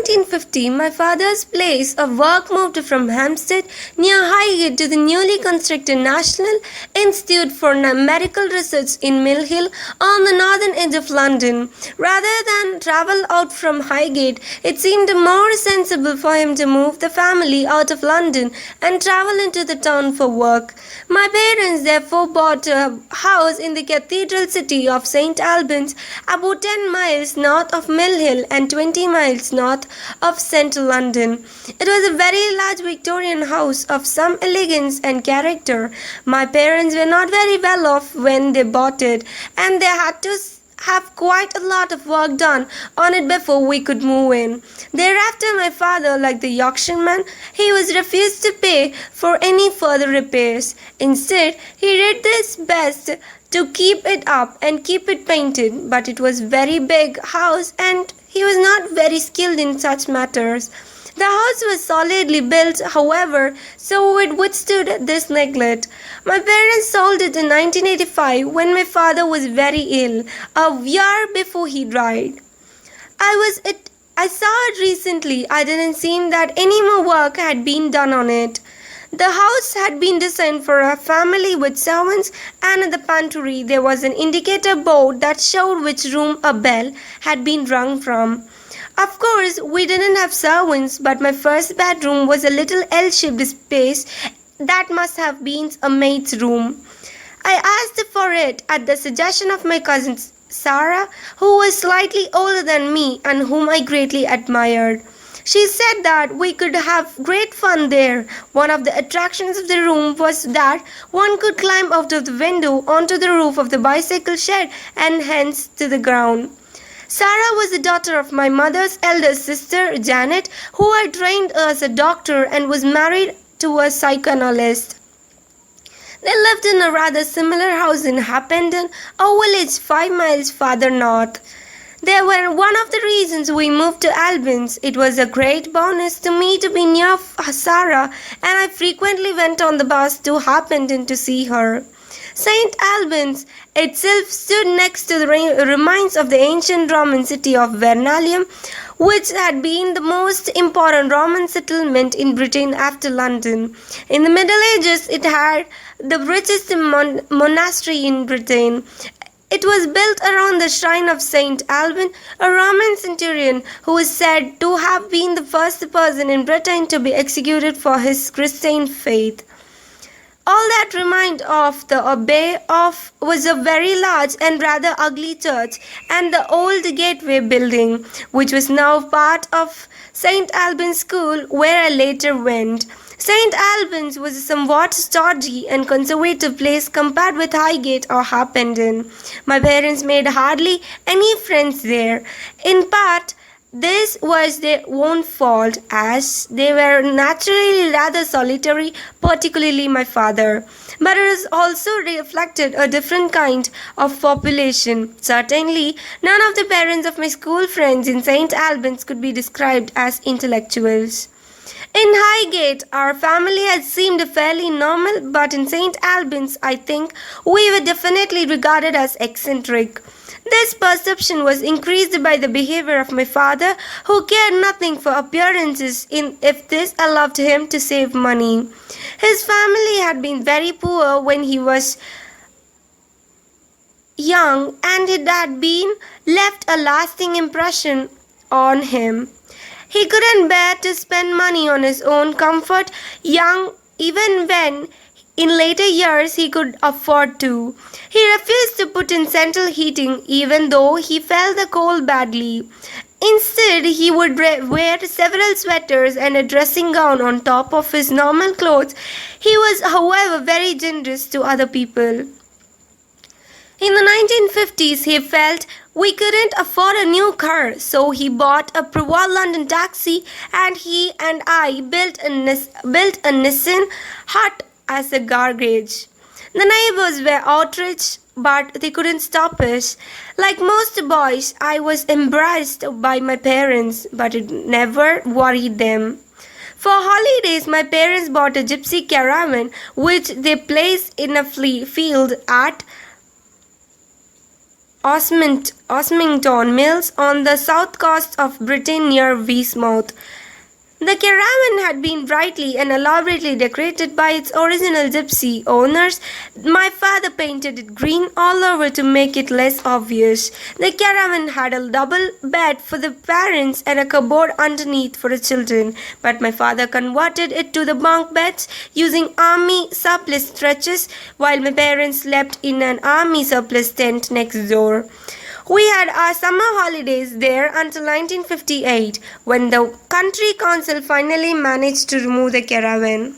1950, my father's place of work moved from Hampstead near Highgate to the newly constructed National Institute for Medical Research in Mill Hill on the northern edge of London. Rather than travel out from Highgate, it seemed more sensible for him to move the family out of London and travel into the town for work. My parents therefore bought a house in the cathedral city of St. Albans, about 10 miles north of Mill Hill and 20 miles north of central London. It was a very large Victorian house of some elegance and character. My parents were not very well off when they bought it, and they had to have quite a lot of work done on it before we could move in. Thereafter, my father, like the Yorkshireman, he was refused to pay for any further repairs. Instead, he did his best to keep it up and keep it painted, but it was very big house and he was not very skilled in such matters. The house was solidly built, however, so it withstood this neglect. My parents sold it in 1985 when my father was very ill, a year before he died. I saw it recently. I didn't seem that any more work had been done on it. The house had been designed for a family with servants, and in the pantry there was an indicator board that showed which room a bell had been rung from. Of course, we didn't have servants, but my first bedroom was a little L-shaped space that must have been a maid's room. I asked for it at the suggestion of my cousin Sarah, who was slightly older than me and whom I greatly admired. She said that we could have great fun there. One of the attractions of the room was that one could climb out of the window onto the roof of the bicycle shed and hence to the ground. Sarah was the daughter of my mother's elder sister, Janet, who had trained as a doctor and was married to a psychoanalyst. They lived in a rather similar house in Hampenden, a village 5 miles farther north. They were one of the reasons we moved to Albans. It was a great bonus to me to be near Sarah, and I frequently went on the bus to Hampenden to see her. St. Albans itself stood next to the remains of the ancient Roman city of Vernalium, which had been the most important Roman settlement in Britain after London. In the Middle Ages, it had the richest monastery in Britain. It was built around the shrine of St. Alban, a Roman centurion who is said to have been the first person in Britain to be executed for his Christian faith. All that remained of the abbey was a very large and rather ugly church and the old gateway building, which was now part of St. Albans School, where I later went. St. Albans was a somewhat stodgy and conservative place compared with Highgate or Harpenden. My parents made hardly any friends there. In part, this was their own fault, as they were naturally rather solitary, particularly my father. But it has also reflected a different kind of population. Certainly, none of the parents of my school friends in St. Albans could be described as intellectuals. In Highgate, our family had seemed fairly normal, but in St. Albans, I think, we were definitely regarded as eccentric. This perception was increased by the behavior of my father, who cared nothing for appearances if this allowed him to save money. His family had been very poor when he was young, and it had been left a lasting impression on him. He couldn't bear to spend money on his own comfort, even when in later years he could afford to. He refused to put in central heating even though he felt the cold badly. Instead, he would wear several sweaters and a dressing gown on top of his normal clothes. He was, however, very generous to other people. In the 1950s, he felt we couldn't afford a new car, so he bought a Proval London taxi, and he and I built a Nissan hut as a garage. The neighbors were outraged, but they couldn't stop us. Like most boys, I was embarrassed by my parents, but it never worried them. For holidays, my parents bought a gypsy caravan, which they placed in a field Osmington Mills on the south coast of Britain near Weymouth. The caravan had been brightly and elaborately decorated by its original gypsy owners. My father painted it green all over to make it less obvious. The caravan had a double bed for the parents and a cupboard underneath for the children, but my father converted it to the bunk beds using army surplus stretchers while my parents slept in an army surplus tent next door. We had our summer holidays there until 1958, when the country council finally managed to remove the caravan.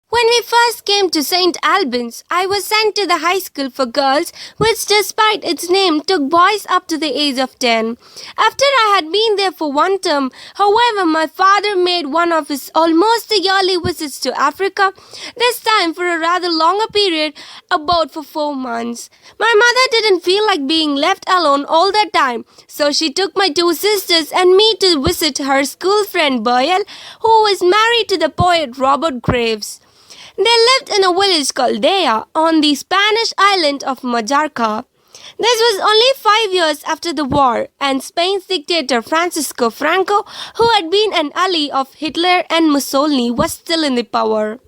When we first came to St. Albans, I was sent to the high school for girls, which despite its name took boys up to the age of 10. After I had been there for one term, however, my father made one of his almost yearly visits to Africa, this time for a rather longer period, about for 4 months. My mother didn't feel like being left alone all that time, so she took my 2 sisters and me to visit her school friend Boyle, who was married to the poet Robert Graves. They lived in a village called Dea on the Spanish island of Majorca. This was only 5 years after the war, and Spain's dictator Francisco Franco, who had been an ally of Hitler and Mussolini, was still in the power.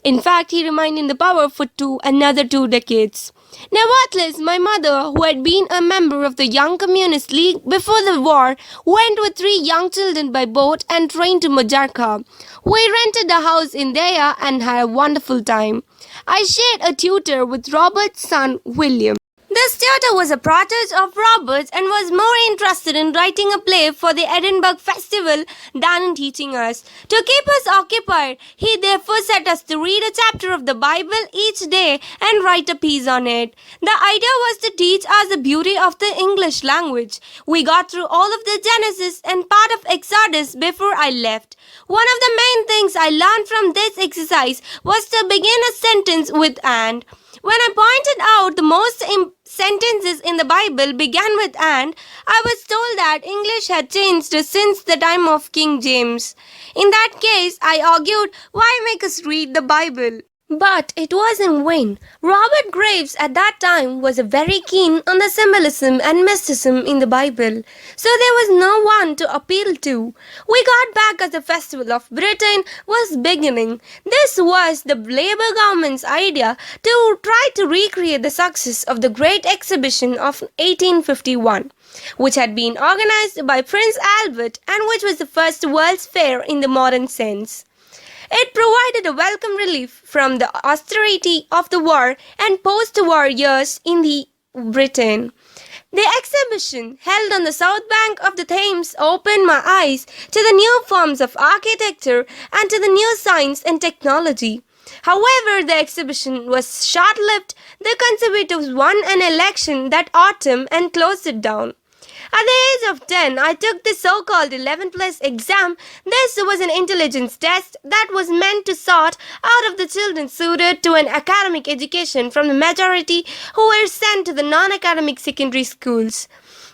In fact, he remained in the power for another 2 decades. Nevertheless, my mother, who had been a member of the Young Communist League before the war, went with 3 young children by boat and train to Majorca. We rented a house in there and had a wonderful time. I shared a tutor with Robert's son, William. This tutor was a protege of Robert's and was more interested in writing a play for the Edinburgh Festival than in teaching us. To keep us occupied, he therefore set us to read a chapter of the Bible each day and write a piece on it. The idea was to teach us the beauty of the English language. We got through all of the Genesis and part of Exodus before I left. One of the main things I learned from this exercise was to begin a sentence with "and." When I pointed out the most sentences in the Bible began with "and," I was told that English had changed since the time of King James. In that case, I argued, why make us read the Bible? But it was in vain. Robert Graves at that time was very keen on the symbolism and mysticism in the Bible, so there was no one to appeal to. We got back as the Festival of Britain was beginning. This was the Labour government's idea to try to recreate the success of the Great Exhibition of 1851, which had been organized by Prince Albert and which was the first World's Fair in the modern sense. It provided a welcome relief from the austerity of the war and post-war years in Britain. The exhibition, held on the south bank of the Thames, opened my eyes to the new forms of architecture and to the new science and technology. However, the exhibition was short-lived. The Conservatives won an election that autumn and closed it down. At the age of 10, I took the so-called 11 plus exam. This was an intelligence test that was meant to sort out of the children suited to an academic education from the majority who were sent to the non-academic secondary schools.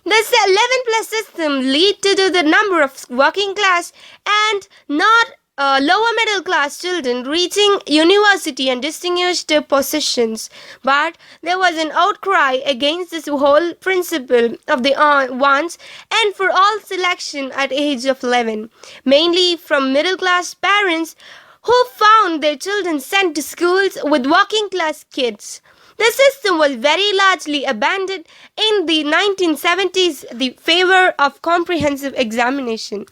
This 11 plus system led to the number of working class and not lower middle class children reaching university and distinguished positions, but there was an outcry against this whole principle of the once and for all selection at age of 11, mainly from middle class parents who found their children sent to schools with working class kids. The system was very largely abandoned in the 1970s in favor of comprehensive examination.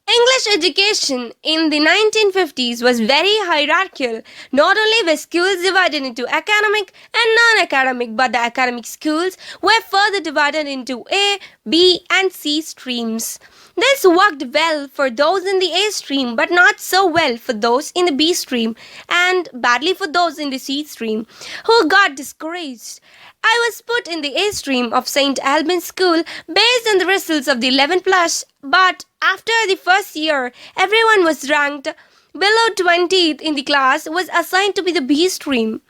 English education in the 1950s was very hierarchical. Not only were schools divided into academic and non-academic, but the academic schools were further divided into A, B, and C streams. This worked well for those in the A stream, but not so well for those in the B stream, and badly for those in the C stream, who got discouraged. I was put in the A stream of St. Albans School based on the results of the 11 plus, but after the first year, everyone was ranked below 20th in the class was assigned to be the B stream.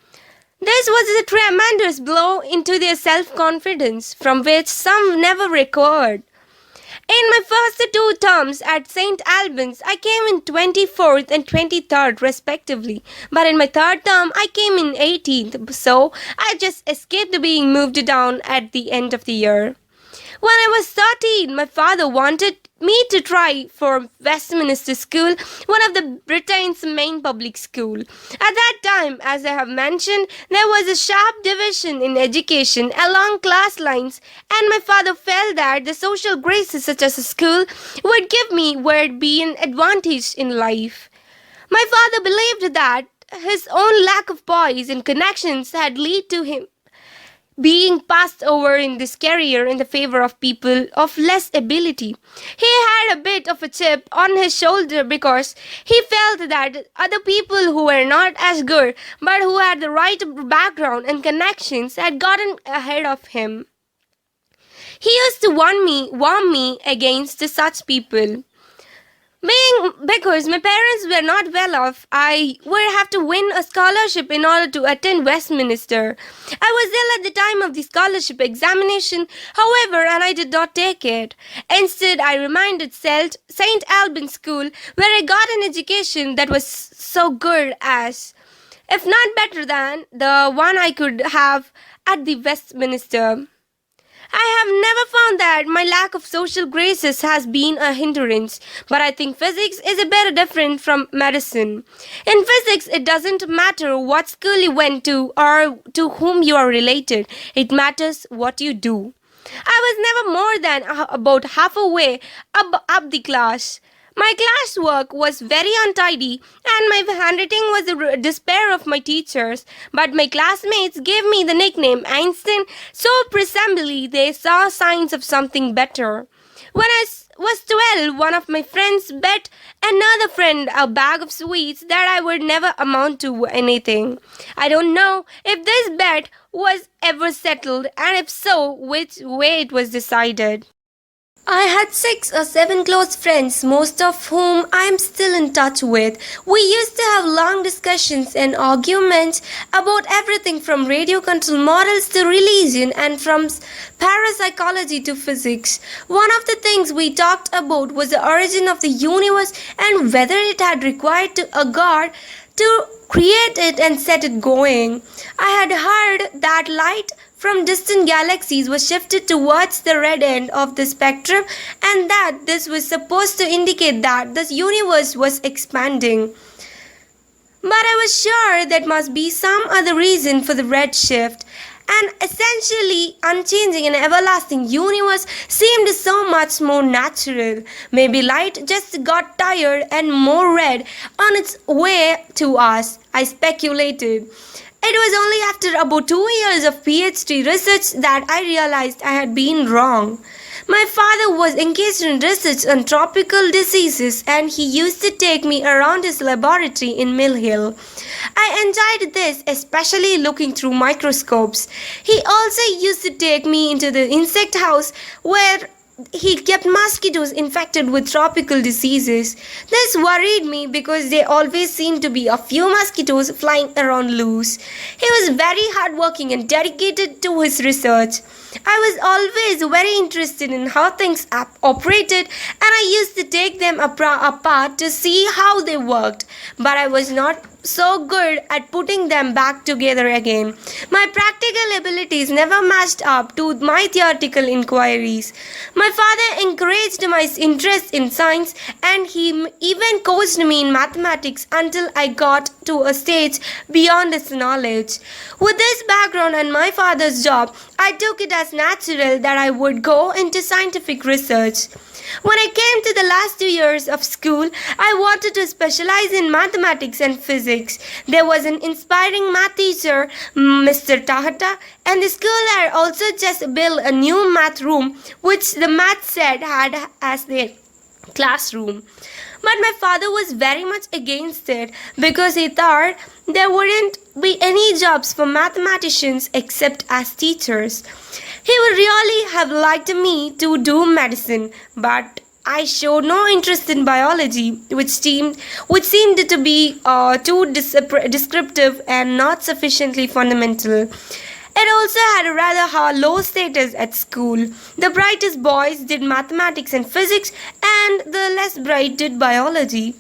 This was a tremendous blow into their self-confidence, from which some never recovered. In my first two terms at St. Albans, I came in 24th and 23rd respectively, but in my third term, I came in 18th, so I just escaped being moved down at the end of the year. When I was 13, my father wanted me to try for Westminster School, one of the Britain's main public school. At that time, as I have mentioned, there was a sharp division in education along class lines, and my father felt that the social graces such as a school would give me would be an advantage in life. My father believed that his own lack of poise and connections had led to him being passed over in this career in the favor of people of less ability. He had a bit of a chip on his shoulder because he felt that other people who were not as good but who had the right background and connections had gotten ahead of him. He used to warn me against such people. Because my parents were not well off, I would have to win a scholarship in order to attend Westminster. I was ill at the time of the scholarship examination, however, and I did not take it. Instead, I remained at St. Albans School, where I got an education that was so good as, if not better than, the one I could have at the Westminster. I have never found that my lack of social graces has been a hindrance, but I think physics is a bit different from medicine. In physics, it doesn't matter what school you went to or to whom you are related, it matters what you do. I was never more than about halfway up the class. My classwork was very untidy, and my handwriting was the despair of my teachers. But my classmates gave me the nickname Einstein, so presumably they saw signs of something better. When I was 12, one of my friends bet another friend a bag of sweets that I would never amount to anything. I don't know if this bet was ever settled, and if so, which way it was decided. I had 6 or 7 close friends, most of whom I am still in touch with. We used to have long discussions and arguments about everything from radio control models to religion and from parapsychology to physics. One of the things we talked about was the origin of the universe and whether it had required a god to create it and set it going. I had heard that light from distant galaxies was shifted towards the red end of the spectrum and that this was supposed to indicate that the universe was expanding. But I was sure there must be some other reason for the red shift. An essentially unchanging and everlasting universe seemed so much more natural. Maybe light just got tired and more red on its way to us, I speculated. It was only after about 2 years of PhD research that I realized I had been wrong. My father was engaged in research on tropical diseases and he used to take me around his laboratory in Mill Hill. I enjoyed this, especially looking through microscopes. He also used to take me into the insect house where he kept mosquitoes infected with tropical diseases. This worried me because there always seemed to be a few mosquitoes flying around loose. He was very hardworking and dedicated to his research. I was always very interested in how things operated and I used to take them apart to see how they worked, but I was not so good at putting them back together again. My practical abilities never matched up to my theoretical inquiries. My father encouraged my interest in science and he even coached me in mathematics until I got to a stage beyond his knowledge. With this background and my father's job, I took it as natural that I would go into scientific research. When I came to the last 2 years of school, I wanted to specialize in mathematics and physics. There was an inspiring math teacher, Mr. Tahata, and the school had also just built a new math room, which the math set had as their classroom. But my father was very much against it because he thought there wouldn't be any jobs for mathematicians except as teachers. He would really have liked me to do medicine, but I showed no interest in biology, which seemed to be too descriptive and not sufficiently fundamental. It also had a rather low status at school. The brightest boys did mathematics and physics, and the less bright did biology.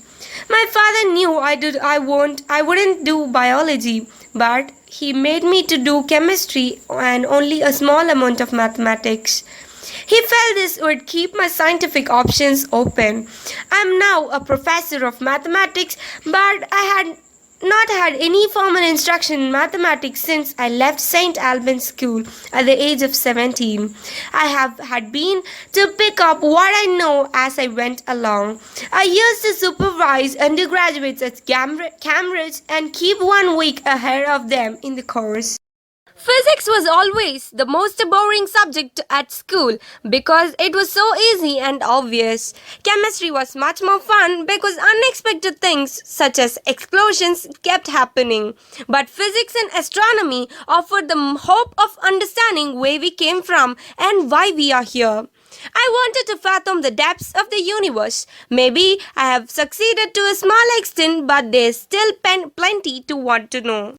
My father knew I wouldn't do biology, but he made me to do chemistry and only a small amount of mathematics. He felt this would keep my scientific options open. I am now a professor of mathematics, but I had not had any formal instruction in mathematics since I left St. Albans School at the age of 17. I have had been to pick up what I know as I went along. I used to supervise undergraduates at Cambridge and keep 1 week ahead of them in the course. Physics was always the most boring subject at school because it was so easy and obvious. Chemistry was much more fun because unexpected things such as explosions kept happening. But physics and astronomy offered the hope of understanding where we came from and why we are here. I wanted to fathom the depths of the universe. Maybe I have succeeded to a small extent, but there's still plenty to want to know.